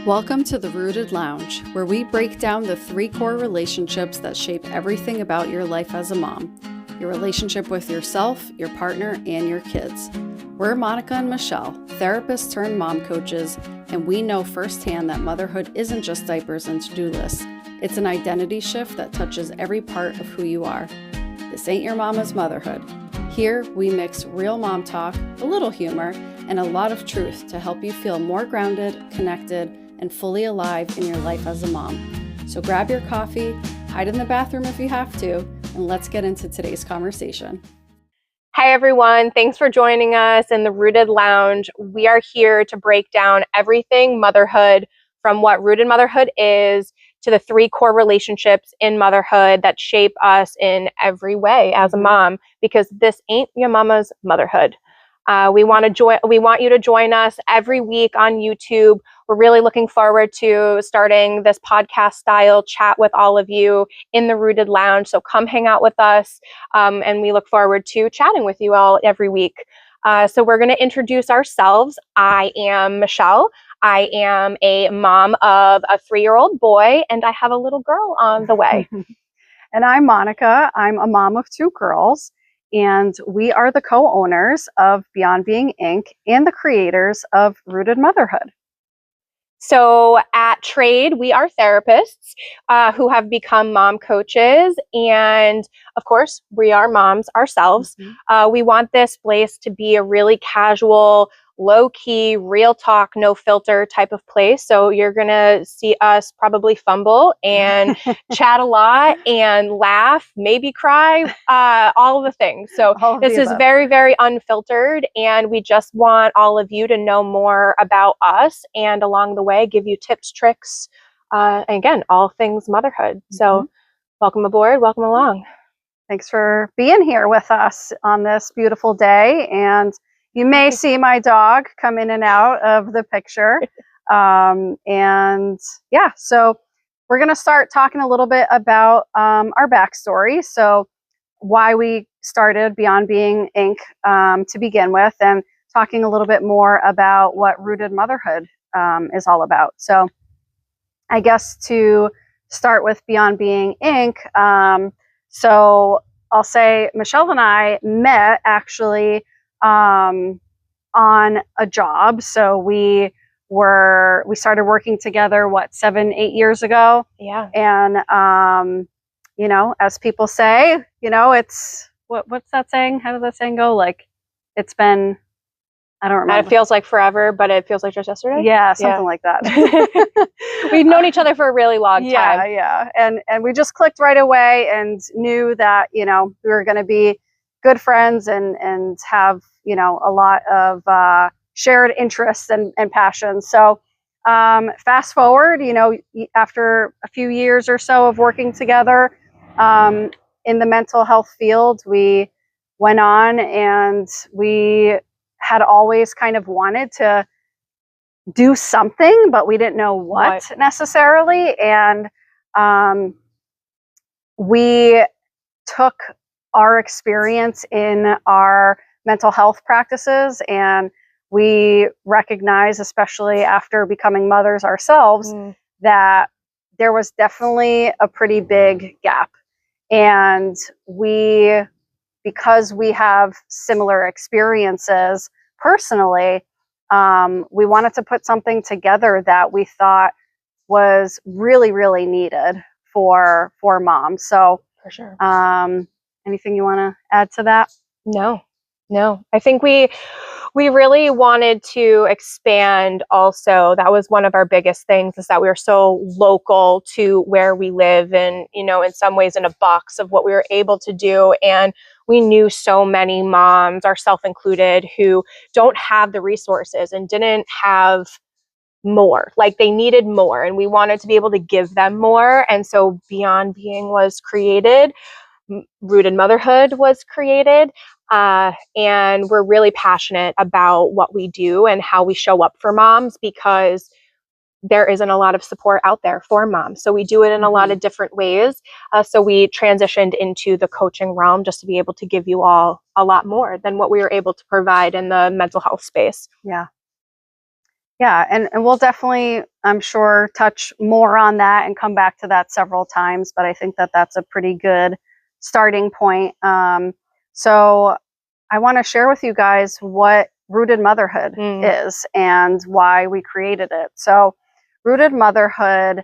Welcome to the Rooted Lounge, where we break down the 3 core relationships that shape everything about your life as a mom. Your relationship with yourself, your partner, and your kids. We're Monica and Michelle, therapists turned mom coaches, and we know firsthand that motherhood isn't just diapers and to-do lists. It's an identity shift that touches every part of who you are. This ain't your mama's motherhood. Here, we mix real mom talk, a little humor, and a lot of truth to help you feel more grounded, connected, and fully alive in your life as a mom. So grab your coffee, hide in the bathroom if you have to, and let's get into today's conversation. Hi everyone, thanks for joining us in the Rooted Lounge. We are here to break down everything motherhood, from what Rooted Motherhood is to the 3 core relationships in motherhood that shape us in every way as a mom, because this ain't your mama's motherhood. We want you to join us every week on YouTube. We're really looking forward to starting this podcast style chat with all of you in the Rooted Lounge. So come hang out with us. And we look forward to chatting with you all every week. So we're going to introduce ourselves. I am Michelle. I am a mom of a 3-year-old boy, and I have a little girl on the way. And I'm Monica. I'm a mom of 2 girls. And we are the co-owners of Beyond Being Inc. and the creators of Rooted Motherhood. So at Trade, we are therapists who have become mom coaches. And of course, we are moms ourselves. We want this place to be a really casual, low-key, real talk, no filter type of place. So you're going to see us probably fumble and chat a lot and laugh, maybe cry, all of the things. So this is very, very unfiltered, and we just want all of you to know more about us, and along the way, give you tips, tricks, and again, all things motherhood. So welcome aboard, welcome along. Thanks for being here with us on this beautiful day. And you may see my dog come in and out of the picture. So we're going to start talking a little bit about our backstory. So why we started Beyond Being Inc. To begin with, and talking a little bit more about what Rooted Motherhood is all about. So I guess to start with Beyond Being Inc. So I'll say Michelle and I met actually on a job. So we started working together, 7-8 years ago. Yeah. And, as people say, it's, what's that saying? How does that saying go? Like, it's been, I don't remember. It feels like forever, but it feels like just yesterday. Yeah, something like that. We've known each other for a really long time. Yeah. And we just clicked right away and knew that, we were going to be good friends and have, a lot of shared interests and passions. So fast forward, after a few years or so of working together in the mental health field, we went on, and we had always kind of wanted to do something, but we didn't know what necessarily. And we took our experience in our mental health practices, and we recognize, especially after becoming mothers ourselves, that there was definitely a pretty big gap. And because we have similar experiences personally, we wanted to put something together that we thought was really, really needed for moms. So for sure. Anything you want to add to that? No. I think we really wanted to expand also. That was one of our biggest things, is that we were so local to where we live, and, in some ways in a box of what we were able to do. And we knew so many moms, ourselves included, who don't have the resources and didn't have more. Like, they needed more, and we wanted to be able to give them more. And so Beyond Being was created. Rooted Motherhood was created. And we're really passionate about what we do and how we show up for moms, because there isn't a lot of support out there for moms. So we do it in a lot of different ways. So we transitioned into the coaching realm just to be able to give you all a lot more than what we were able to provide in the mental health space. Yeah. Yeah, and we'll definitely, I'm sure, touch more on that and come back to that several times, but I think that that's a pretty good starting point. So I want to share with you guys what Rooted Motherhood is and why we created it. So Rooted Motherhood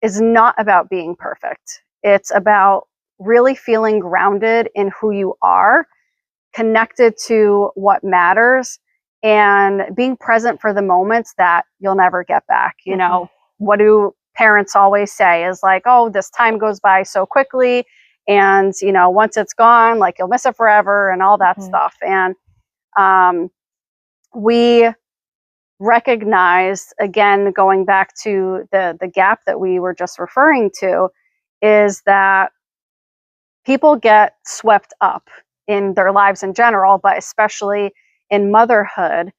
is not about being perfect. It's about really feeling grounded in who you are, connected to what matters, and being present for the moments that you'll never get back. You know, what do parents always say is like, oh, this time goes by so quickly. And, you know, once it's gone, like you'll miss it forever and all that stuff. And we recognized, again, going back to the gap that we were just referring to, is that people get swept up in their lives in general, but especially in motherhood.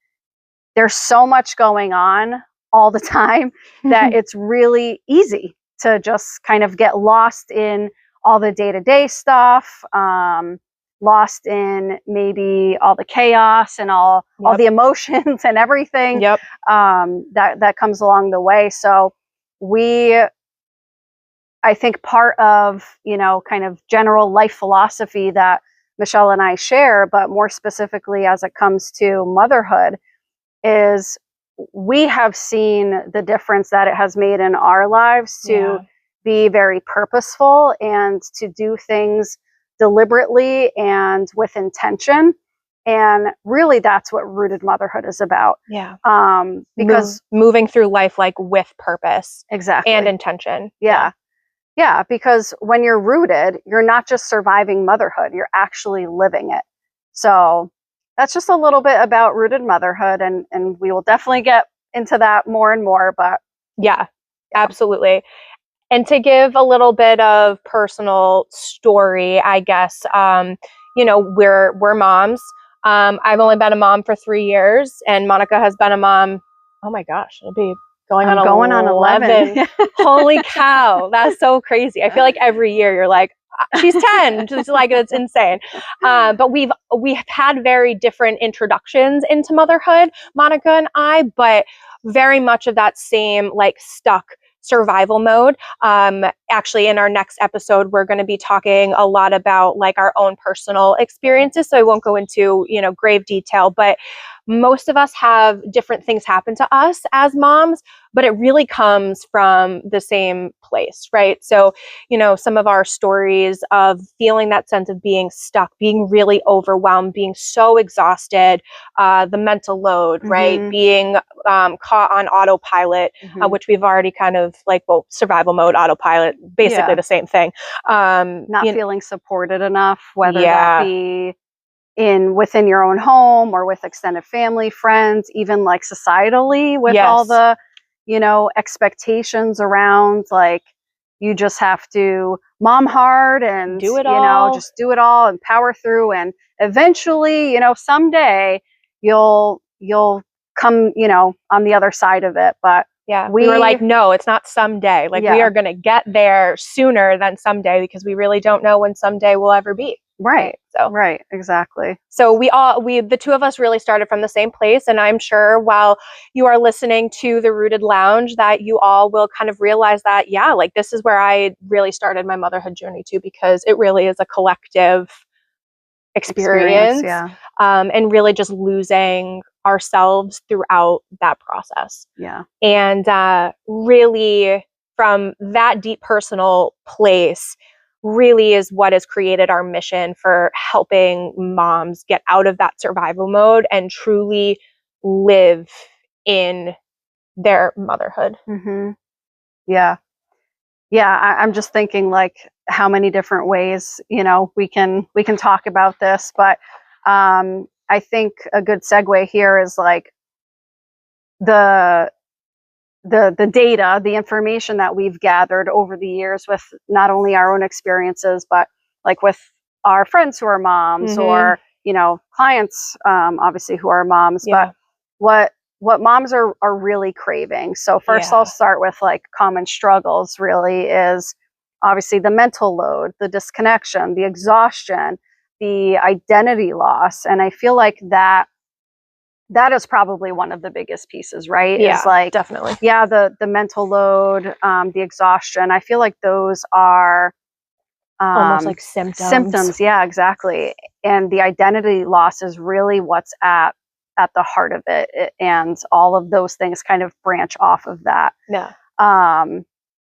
There's so much going on all the time that it's really easy to just kind of get lost in all the day-to-day stuff, lost in maybe all the chaos and all the emotions and everything that comes along the way. So I think part of, you know, kind of general life philosophy that Michelle and I share, but more specifically as it comes to motherhood, is we have seen the difference that it has made in our lives to be very purposeful and to do things deliberately and with intention. And really, that's what Rooted Motherhood is about. Yeah. Because moving through life like with purpose. Exactly. And intention. Yeah. Yeah, because when you're rooted, you're not just surviving motherhood, you're actually living it. So that's just a little bit about Rooted Motherhood, and we will definitely get into that more and more. But yeah, absolutely. And to give a little bit of personal story, I guess, you know, we're moms. I've only been a mom for 3 years, and Monica has been a mom. Oh my gosh, it'll be going on 11. Holy cow, that's so crazy. I feel like every year you're like, she's 10, just like, it's insane. But we've had very different introductions into motherhood, Monica and I, but very much of that same like stuck survival mode. Actually, in our next episode, we're going to be talking a lot about like our own personal experiences. So I won't go into, you know, grave detail, but most of us have different things happen to us as moms, but it really comes from the same place, right? So, you know, some of our stories of feeling that sense of being stuck, being really overwhelmed, being so exhausted, the mental load, right? Being caught on autopilot, which we've already kind of like, well, survival mode, autopilot, basically the same thing. Not feeling supported enough, whether that be within your own home or with extended family, friends, even like societally with all the, you know, expectations around, like you just have to mom hard and do it all. You know, just do it all and power through, and eventually, you know, someday you'll come, you know, on the other side of it. But we were like, no, it's not someday. Like we are going to get there sooner than someday, because we really don't know when someday will ever be. Right. So right, exactly. So the two of us really started from the same place, and I'm sure while you are listening to the Rooted Lounge that you all will kind of realize that, like this is where I really started my motherhood journey too, because it really is a collective experience. And really just losing ourselves throughout that process. And really from that deep personal place really is what has created our mission for helping moms get out of that survival mode and truly live in their motherhood. I'm just thinking like how many different ways, you know, we can talk about this, but I think a good segue here is like the data, the information that we've gathered over the years with not only our own experiences, but like with our friends who are moms or, you know, clients, obviously who are moms, but what moms are really craving. So first I'll start with like common struggles really is obviously the mental load, the disconnection, the exhaustion, the identity loss. And I feel like that that is probably one of the biggest pieces, right? Yeah, is like, definitely. yeah, the mental load, the exhaustion. I feel like those are Almost like symptoms. Yeah, exactly. And the identity loss is really what's at the heart of it, and all of those things kind of branch off of that. Yeah.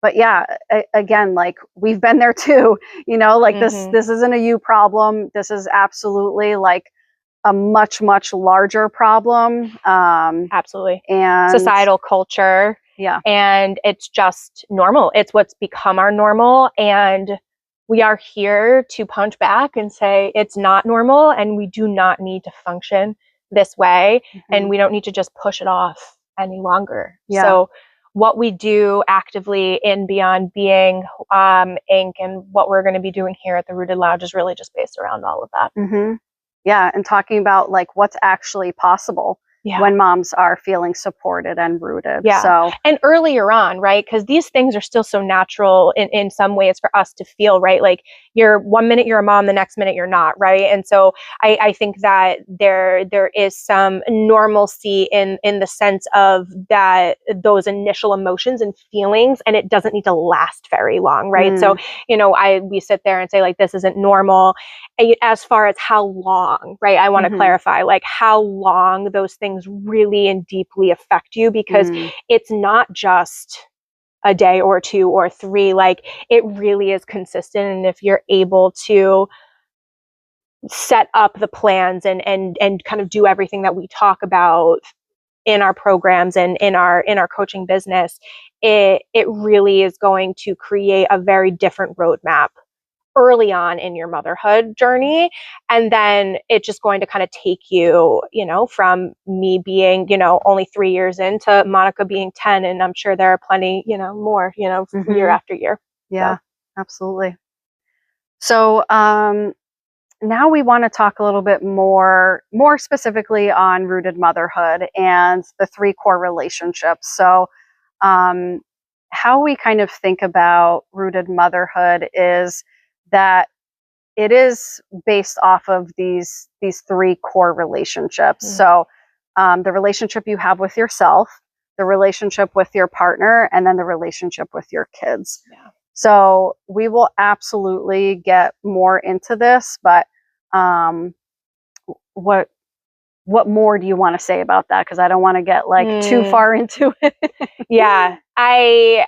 But yeah, again, like we've been there too, you know, like this isn't a you problem. This is absolutely like a much, much larger problem. Absolutely. And societal culture. Yeah. And it's just normal. It's what's become our normal. And we are here to punch back and say it's not normal and we do not need to function this way. And we don't need to just push it off any longer. Yeah. So what we do actively in Beyond Being Inc. and what we're going to be doing here at the Rooted Lounge is really just based around all of that. Yeah. And talking about like what's actually possible when moms are feeling supported and rooted. Yeah. So, and earlier on, right? Because these things are still so natural in some ways for us to feel, right? Like you're 1 minute you're a mom, the next minute you're not, right? And so I think that there is some normalcy in the sense of that those initial emotions and feelings, and it doesn't need to last very long, right? So, you know, we sit there and say like, this isn't normal. As far as how long, right? I want to clarify like how long those things really and deeply affect you, because it's not just a day or 2 or 3, like it really is consistent. And if you're able to set up the plans and kind of do everything that we talk about in our programs and in our coaching business, it really is going to create a very different roadmap early on in your motherhood journey. And then it's just going to kind of take you, you know, from me being, you know, only 3 years into Monica being 10. And I'm sure there are plenty, you know, more, you know, year after year. Yeah, absolutely. So, now we want to talk a little bit more specifically on Rooted Motherhood and the 3 core relationships. So, how we kind of think about Rooted Motherhood is that it is based off of these 3 core relationships. So, the relationship you have with yourself, the relationship with your partner, and then the relationship with your kids. Yeah. So we will absolutely get more into this, but what more do you want to say about that? Because I don't want to get like too far into it. Yeah, I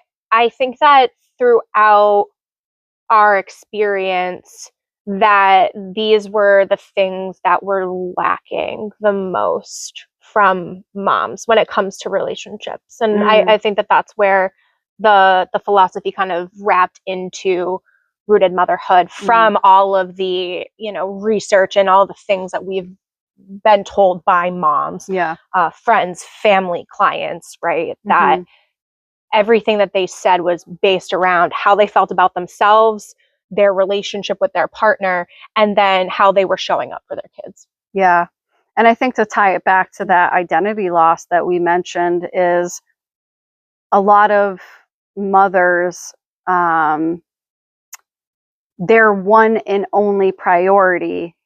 think that throughout our experience, that these were the things that were lacking the most from moms when it comes to relationships. And I think that that's where the philosophy kind of wrapped into Rooted Motherhood from all of the, you know, research and all the things that we've been told by moms, friends, family, clients, right? That everything that they said was based around how they felt about themselves, their relationship with their partner, and then how they were showing up for their kids. Yeah. And I think to tie it back to that identity loss that we mentioned is a lot of mothers, their one and only priority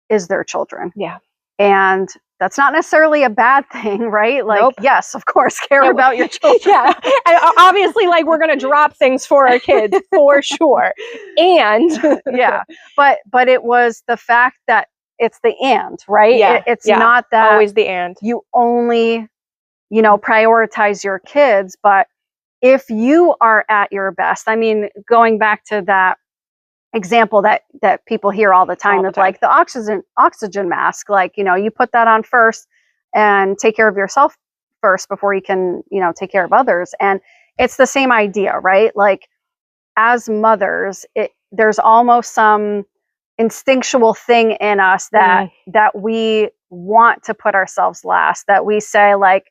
is their children. Yeah. And that's not necessarily a bad thing, right? Like, yes, of course, care about your children. Yeah. And obviously, like, we're going to drop things for our kids for sure. And yeah, but it was the fact that it's the and, right? Yeah. It's not that always the and. You only, you know, prioritize your kids, but if you are at your best, I mean, going back to that example that people hear all the time of like the oxygen mask, like, you know, you put that on first and take care of yourself first before you can, you know, take care of others. And it's the same idea, right? Like as mothers, there's almost some instinctual thing in us that we want to put ourselves last, that we say like,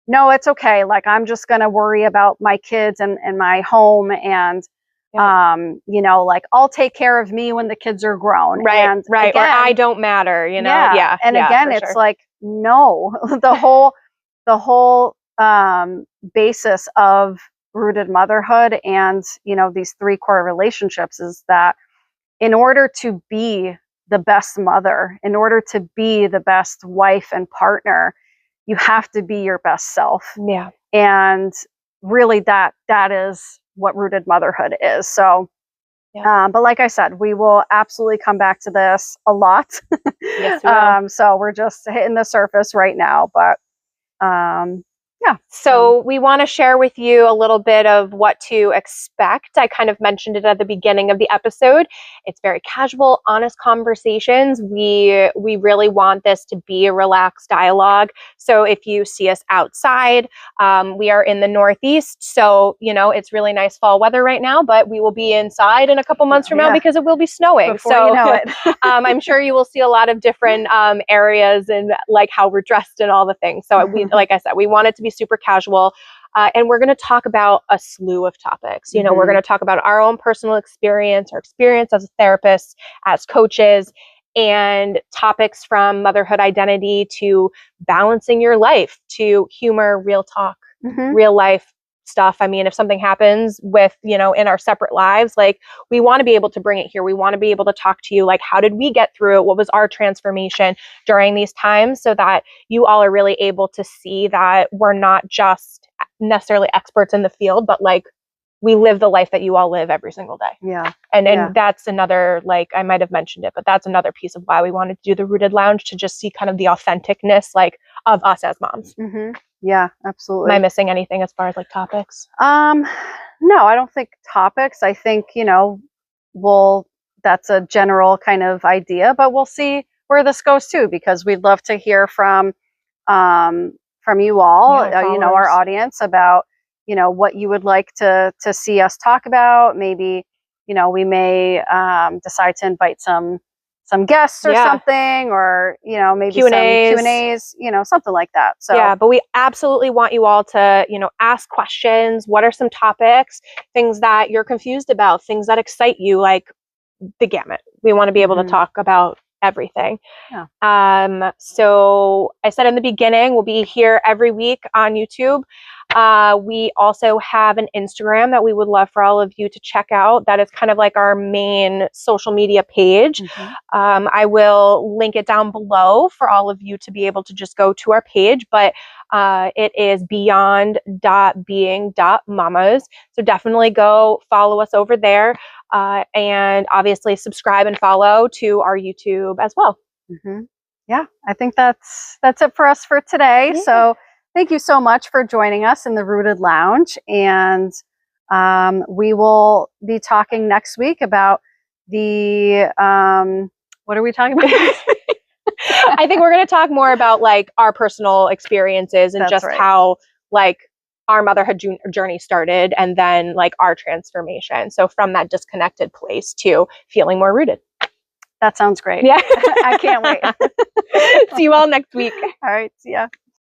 no, it's okay. Like, I'm just going to worry about my kids and my home. And, you know, like I'll take care of me when the kids are grown. Right. And right. Again, or I don't matter, you know? Yeah. And again, it's like, no, the whole basis of Rooted Motherhood and, you know, these 3 core relationships is that in order to be the best mother, in order to be the best wife and partner, you have to be your best self. Yeah. And really that is what Rooted Motherhood is. So, but like I said, we will absolutely come back to this a lot. Yes, we will. So we're just hitting the surface right now, but yeah. So we want to share with you a little bit of what to expect. I kind of mentioned it at the beginning of the episode. It's very casual, honest conversations. We really want this to be a relaxed dialogue. So if you see us outside, we are in the Northeast. So, it's really nice fall weather right now, but we will be inside in a couple months from now because it will be snowing. Before you know it. I'm sure you will see a lot of different areas and like how we're dressed and all the things. So like I said, we want it to be super casual. And we're going to talk about a slew of topics. We're going to talk about our own personal experience, our experience as a therapist, as coaches, and topics from motherhood identity to balancing your life, to humor, real talk, real life stuff. I mean, if something happens with, in our separate lives, like we want to be able to bring it here. We want to be able to talk to you, like, how did we get through it? What was our transformation during these times, so that you all are really able to see that we're not just necessarily experts in the field, but like we live the life that you all live every single day. Yeah. And that's another, like I might have mentioned it, but that's another piece of why we wanted to do the Rooted Lounge, to just see kind of the authenticticness, like, of us as moms. Yeah, absolutely. Am I missing anything as far as like topics? No, I don't think topics. I think, that's a general kind of idea, but we'll see where this goes too, because we'd love to hear from you all, our audience, about, what you would like to see us talk about. Maybe, we may decide to invite some guests or something, or, maybe Q&As. some Q&As, something like that. So yeah, but we absolutely want you all to, ask questions. What are some topics, things that you're confused about, things that excite you, like the gamut. We want to be able to talk about everything. Yeah. So I said in the beginning, we'll be here every week on YouTube. We also have an Instagram that we would love for all of you to check out. That is kind of like our main social media page. I will link it down below for all of you to be able to just go to our page, but it is beyond.being.mamas. So definitely go follow us over there. And obviously subscribe and follow to our YouTube as well. Yeah, I think that's it for us for today. Yeah. So thank you so much for joining us in the Rooted Lounge. And we will be talking next week about the, what are we talking about? I think we're going to talk more about like our personal experiences and just how like our motherhood journey started, and then like our transformation. So from that disconnected place to feeling more rooted. That sounds great. Yeah. I can't wait. See you all next week. All right. See ya.